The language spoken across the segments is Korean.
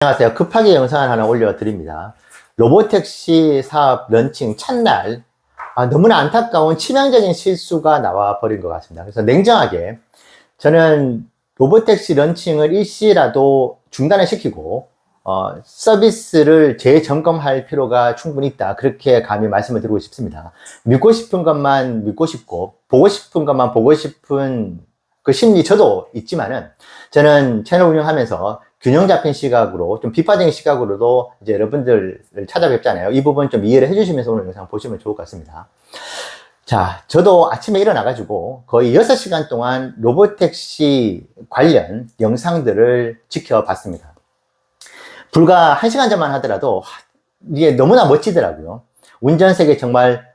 안녕하세요. 급하게 영상을 하나 올려드립니다. 로보택시 사업 런칭 첫날 너무나 안타까운 치명적인 실수가 나와 버린 것 같습니다. 그래서 냉정하게 저는 로보택시 런칭을 일시라도 중단을 시키고 서비스를 재점검할 필요가 충분히 있다. 그렇게 감히 말씀을 드리고 싶습니다. 믿고 싶은 것만 믿고 싶고 보고 싶은 것만 보고 싶은 그 심리 저도 있지만은 저는 채널 운영하면서 균형 잡힌 시각으로 좀 비판적인 시각으로도 이제 여러분들을 찾아뵙잖아요. 이 부분 좀 이해를 해주시면서 오늘 영상 보시면 좋을 것 같습니다. 자, 저도 아침에 일어나가지고 거의 6시간 동안 로보택시 관련 영상들을 지켜봤습니다. 불과 1시간 전만 하더라도 이게 너무나 멋지더라고요. 운전석에 정말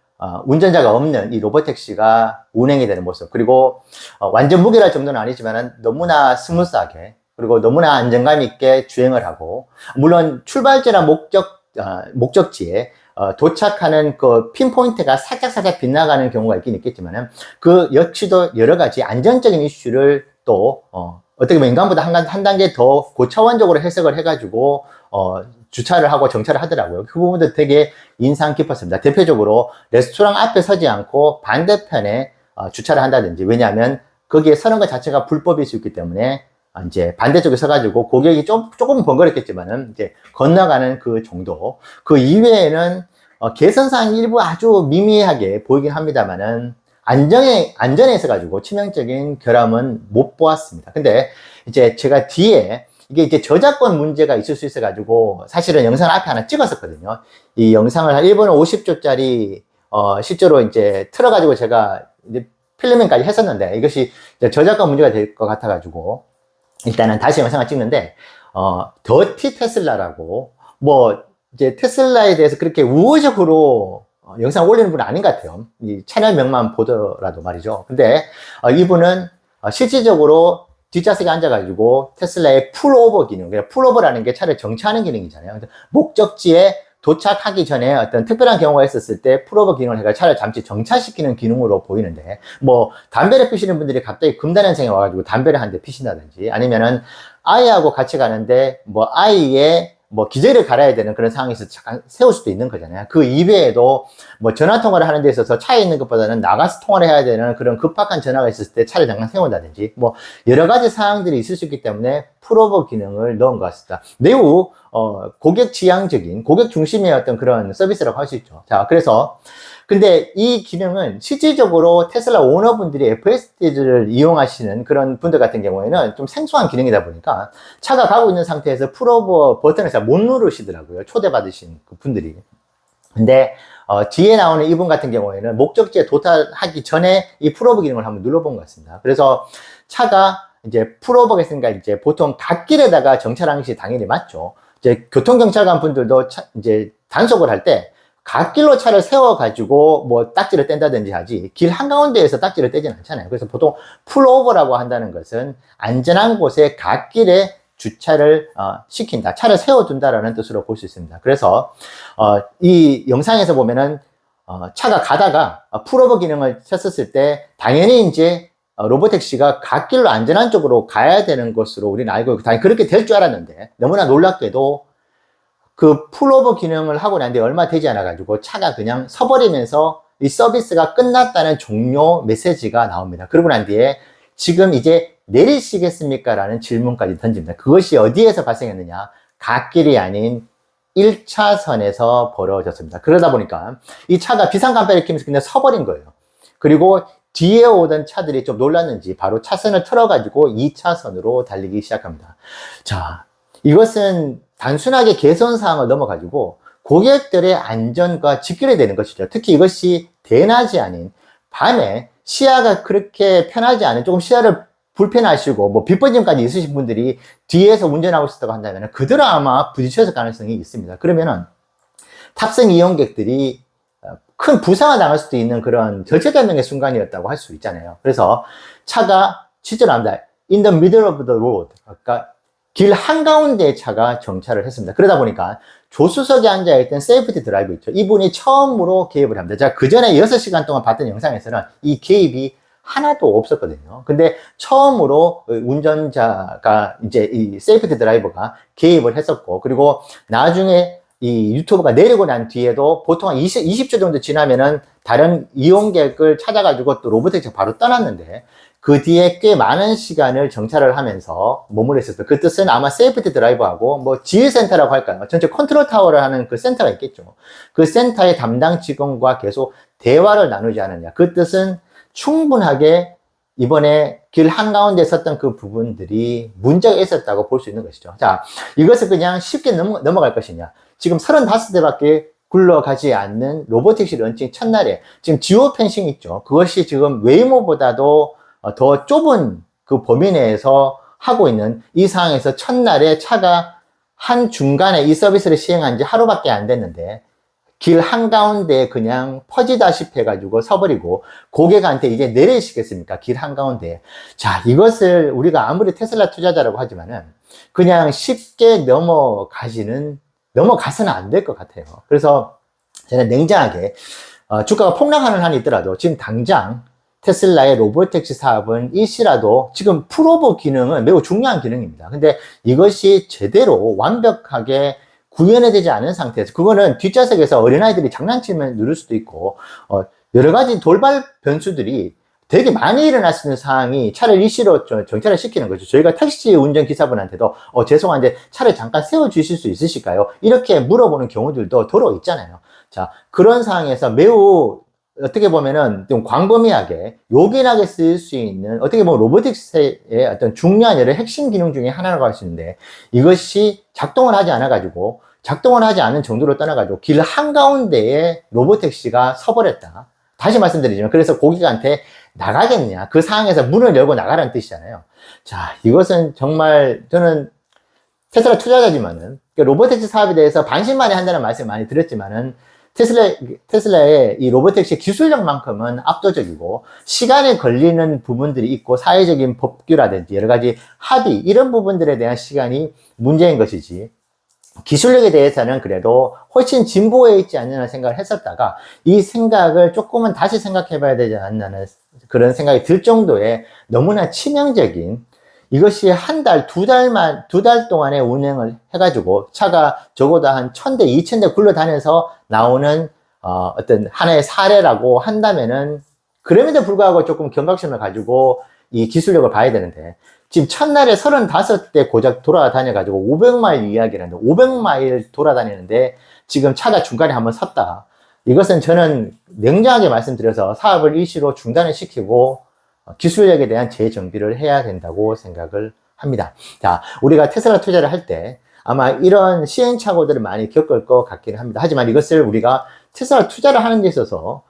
운전자가 없는 이 로보택시가 운행이 되는 모습, 그리고 완전 무결할 정도는 아니지만 너무나 스무스하게 그리고 너무나 안정감 있게 주행을 하고, 물론 출발지나 목적지에 도착하는 그 핀포인트가 살짝 빗나가는 경우가 있긴 있겠지만 그 역시도 여러 가지 안전적인 이슈를 또 어떻게 보면 인간보다 한 단계 더 고차원적으로 해석을 해가지고 주차를 하고 정차를 하더라고요. 그 부분도 되게 인상 깊었습니다. 대표적으로 레스토랑 앞에 서지 않고 반대편에 주차를 한다든지, 왜냐하면 거기에 서는 것 자체가 불법일 수 있기 때문에 이제 반대쪽에 서가지고 고객이 조금 번거롭겠지만은 이제 건너가는 그 정도. 그 이외에는 개선사항 일부 아주 미미하게 보이긴 합니다만은 안전에 있어가지고 치명적인 결함은 못 보았습니다. 근데 이제 제가 뒤에 이게 이제 저작권 문제가 있을 수 있어가지고 사실은 영상을 앞에 하나 찍었었거든요. 이 영상을 한 1분 50초짜리 실제로 이제 틀어가지고 제가 이제 필름ing까지 했었는데 이것이 이제 저작권 문제가 될 것 같아가지고 일단은 다시 영상을 찍는데 더티 테슬라라고, 뭐 이제 테슬라에 대해서 그렇게 우호적으로 영상 올리는 분은 아닌 것 같아요. 이 채널명만 보더라도 말이죠. 근데 이분은 실질적으로 뒷좌석에 앉아가지고 테슬라의 풀오버 기능, 그러니까 풀오버라는 게 차를 정차하는 기능이잖아요. 목적지에 도착하기 전에 어떤 특별한 경우가 있었을 때 풀오버 기능을 해가 차를 잠시 정차시키는 기능으로 보이는데, 뭐 담배를 피시는 분들이 갑자기 금단현생에 와가지고 담배를 한 대 피신다든지, 아니면은 아이하고 같이 가는데 뭐 아이의 뭐 기저귀를 갈아야 되는 그런 상황에서 잠깐 세울 수도 있는 거잖아요. 그 이외에도 뭐 전화 통화를 하는 데 있어서 차에 있는 것보다는 나가서 통화를 해야 되는 그런 급박한 전화가 있었을 때 차를 잠깐 세운다든지, 뭐 여러 가지 사항들이 있을 수 있기 때문에 풀오버 기능을 넣은 것 같습니다. 매우 고객 지향적인, 고객 중심의 어떤 그런 서비스라고 할 수 있죠. 자, 그래서 근데 이 기능은 실질적으로 테슬라 오너분들이 FSD를 이용하시는 그런 분들 같은 경우에는 좀 생소한 기능이다 보니까 차가 가고 있는 상태에서 풀오버 버튼을 잘 못 누르시더라고요. 초대받으신 그 분들이. 근데 뒤에 나오는 이분 같은 경우에는 목적지에 도달하기 전에 이 풀오버 기능을 한번 눌러본 것 같습니다. 그래서 차가 이제 풀오버가 있으니까 이제 보통 갓길에다가 정차하는 것이 당연히 맞죠. 이제 교통경찰관 분들도 이제 단속을 할 때 갓길로 차를 세워가지고 뭐 딱지를 뗀다든지 하지 길 한가운데에서 딱지를 떼진 않잖아요. 그래서 보통 풀오버라고 한다는 것은 안전한 곳에 갓길에 주차를 시킨다, 차를 세워둔다라는 뜻으로 볼 수 있습니다. 그래서 이 영상에서 보면은 차가 가다가 풀오버 기능을 켰었을 때 당연히 이제 로보택시가 갓길로 안전한 쪽으로 가야 되는 것으로 우리는 알고 있고 당연히 그렇게 될 줄 알았는데, 너무나 놀랍게도 그 풀오버 기능을 하고 난 뒤에 얼마 되지 않아 가지고 차가 그냥 서버리면서 이 서비스가 끝났다는 종료 메시지가 나옵니다. 그러고 난 뒤에 지금 이제 내리시겠습니까? 라는 질문까지 던집니다. 그것이 어디에서 발생했느냐? 갓길이 아닌 1차선에서 벌어졌습니다. 그러다 보니까 이 차가 비상깜빡이를 켜면서 그냥 서버린 거예요. 그리고 뒤에 오던 차들이 좀 놀랐는지 바로 차선을 틀어가지고 2차선으로 달리기 시작합니다. 자, 이것은 단순하게 개선사항을 넘어가지고 고객들의 안전과 직결이 되는 것이죠. 특히 이것이 대낮이 아닌 밤에 시야가 그렇게 편하지 않은, 조금 시야를 불편하시고 뭐 빗번짐까지 있으신 분들이 뒤에서 운전하고 있었다고 한다면 그대로 아마 부딪혔을 가능성이 있습니다. 그러면은 탑승 이용객들이 큰 부상을 당할 수도 있는 그런 절체절명의 순간이었다고 할 수 있잖아요. 그래서 차가 실제로 합니다. In the middle of the road. 그러니까 길 한가운데에 차가 정차를 했습니다. 그러다 보니까 조수석에 앉아있던 세이프티 드라이브 있죠. 이분이 처음으로 개입을 합니다. 제가 그 전에 6시간 동안 봤던 영상에서는 이 개입이 하나도 없었거든요. 근데 처음으로 운전자가 이제 이 세이프티 드라이버가 개입을 했었고, 그리고 나중에 이 유튜브가 내리고 난 뒤에도 보통 한 20초 정도 지나면은 다른 이용객을 찾아가지고 또 로보택시가 바로 떠났는데, 그 뒤에 꽤 많은 시간을 정차를 하면서 머물러 있었어요. 그 뜻은 아마 세이프티 드라이버하고 뭐 지휘센터라고 할까요? 전체 컨트롤 타워를 하는 그 센터가 있겠죠. 그 센터의 담당 직원과 계속 대화를 나누지 않았냐. 그 뜻은 충분하게 이번에 길 한가운데 섰던 그 부분들이 문제가 있었다고 볼 수 있는 것이죠. 자, 이것을 그냥 쉽게 넘어갈 것이냐. 지금 35대밖에 굴러가지 않는 로보택시 런칭 첫날에 지금 지오 펜싱 있죠. 그것이 지금 웨이모보다도 더 좁은 그 범위 내에서 하고 있는 이 상황에서 첫날에 차가 한 중간에 이 서비스를 시행한 지 하루밖에 안 됐는데 길 한가운데 그냥 퍼지다시피 해가지고 서버리고 고객한테 이제 내리시겠습니까? 길 한가운데. 자, 이것을 우리가 아무리 테슬라 투자자라고 하지만은 그냥 쉽게 넘어가서는 안 될 것 같아요. 그래서 저는 냉정하게 주가가 폭락하는 한이 있더라도 지금 당장 테슬라의 로보택시 사업은 일시라도 지금 풀오버 기능은 매우 중요한 기능입니다. 근데 이것이 제대로 완벽하게 구현이 되지 않은 상태에서 그거는 뒷좌석에서 어린아이들이 장난치면 누를 수도 있고 여러 가지 돌발 변수들이 되게 많이 일어날 수 있는 상황이 차를 일시로 정차를 시키는 거죠. 저희가 택시 운전기사분한테도 죄송한데 차를 잠깐 세워주실 수 있으실까요? 이렇게 물어보는 경우들도 더러 있잖아요. 자, 그런 상황에서 매우 어떻게 보면은 좀 광범위하게 요긴하게 쓸 수 있는 어떻게 보면 로보틱스의 어떤 중요한 여러 핵심 기능 중에 하나라고 할 수 있는데 이것이 작동을 하지 않아 가지고 작동을 하지 않은 정도로 떠나 가지고 길 한가운데에 로보택시가 서버렸다. 다시 말씀드리지만 그래서 고객한테 나가겠냐 그 상황에서 문을 열고 나가라는 뜻이잖아요. 자, 이것은 정말 저는 테슬라 투자자지만은 로보택시 사업에 대해서 반신반의한다는 말씀 많이 드렸지만은 테슬라의 이 로보택시 기술력만큼은 압도적이고 시간에 걸리는 부분들이 있고 사회적인 법규라든지 여러 가지 합의 이런 부분들에 대한 시간이 문제인 것이지 기술력에 대해서는 그래도 훨씬 진보해 있지 않느냐 생각을 했었다가 이 생각을 조금은 다시 생각해 봐야 되지 않나는 그런 생각이 들 정도의 너무나 치명적인 이것이 한 달, 두 달 동안의 운행을 해가지고 차가 적어도 한 1000대, 2000대 굴러다녀서 나오는 어떤 하나의 사례라고 한다면은 그럼에도 불구하고 조금 경각심을 가지고 이 기술력을 봐야 되는데 지금 첫날에 35대 고작 돌아다녀가지고 500마일 이야기를 하는데 500마일 돌아다니는데 지금 차가 중간에 한번 섰다. 이것은 저는 냉정하게 말씀드려서 사업을 일시로 중단을 시키고 기술력에 대한 재정비를 해야 된다고 생각을 합니다. 자, 우리가 테슬라 투자를 할 때 아마 이런 시행착오들을 많이 겪을 것 같기는 합니다. 하지만 이것을 우리가 테슬라 투자를 하는 데 있어서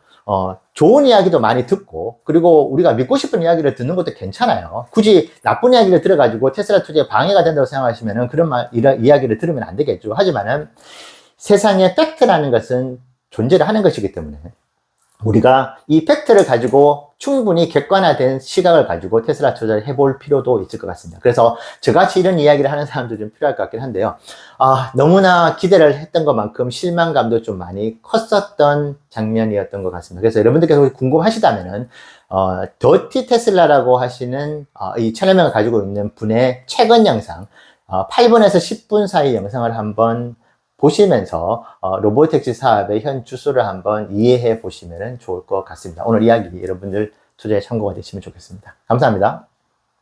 좋은 이야기도 많이 듣고 그리고 우리가 믿고 싶은 이야기를 듣는 것도 괜찮아요. 굳이 나쁜 이야기를 들어가지고 테슬라 투자에 방해가 된다고 생각하시면은 이런 이야기를 들으면 안 되겠죠. 하지만은 세상에 팩트라는 것은 존재를 하는 것이기 때문에 우리가 이 팩트를 가지고 충분히 객관화된 시각을 가지고 테슬라 투자를 해볼 필요도 있을 것 같습니다. 그래서 저같이 이런 이야기를 하는 사람도 좀 필요할 것 같긴 한데요. 너무나 기대를 했던 것만큼 실망감도 좀 많이 컸었던 장면이었던 것 같습니다. 그래서 여러분들께서 궁금하시다면은 더티 테슬라라고 하시는 이 채널명을 가지고 있는 분의 최근 영상 8분에서 10분 사이 영상을 한번 보시면서 로보택시 사업의 현 주소를 한번 이해해 보시면 좋을 것 같습니다. 오늘 이야기 여러분들 투자에 참고가 되시면 좋겠습니다. 감사합니다.